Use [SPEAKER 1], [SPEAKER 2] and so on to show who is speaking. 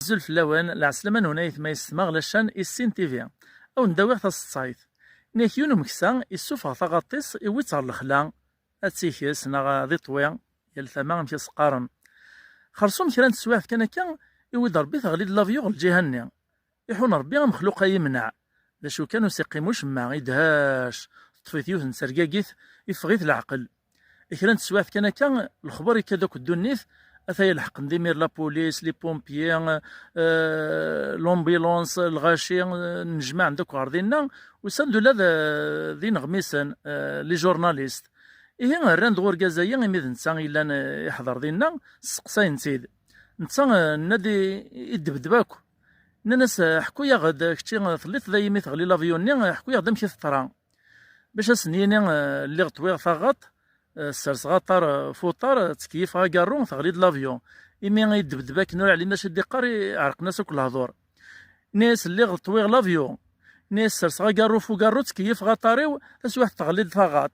[SPEAKER 1] زلف اللوان العسلامة نونايث ما يستمع غلاشان السين تيفي او نداوي غتا الصايد نيك يونو مكسا يسوفغ ثغاطيس يويت غير الخلا اتسيكيس نا ذي طويا يال ثما مشي سقارن خرصوم كرا نتسواف كان كان يويد ربي تغليد لافيو الجهه النيا يحون ربي مخلوق يمنع ذا شو كانوا سيقيموش ما يدهاش طفيت يوث نسرقاقيث يفغيث العقل كرا نتسواف كان الخبر كذاك الدنيث اثايا الحق نديمير لا بوليس لي بومبيي لومبيلونس الغاشي نجمع عندك عرضينا وسندو لا ذي نغميسن لي جورناليست إيه الراند غور كازايا إميذ نتا إلا يحضر دينا سقساين سيد نتا نادي يدبدباكو ناس حكويا غد كتشي ثليث ذا يميث غلي لافيوني حكويا غدا مشي الطرا باش اسنيني اللي غطوي ثاغط السرس غطار فوطار تكييف غاكارو ثغليد لافيون إمي يدبدباك نور علينا شدي قاري عرق ناس كل هضور ناس اللي غطوي لافيون ناس سرس غاكارو فوكارو تكييف غطاريو تسواح تغليد ثاغط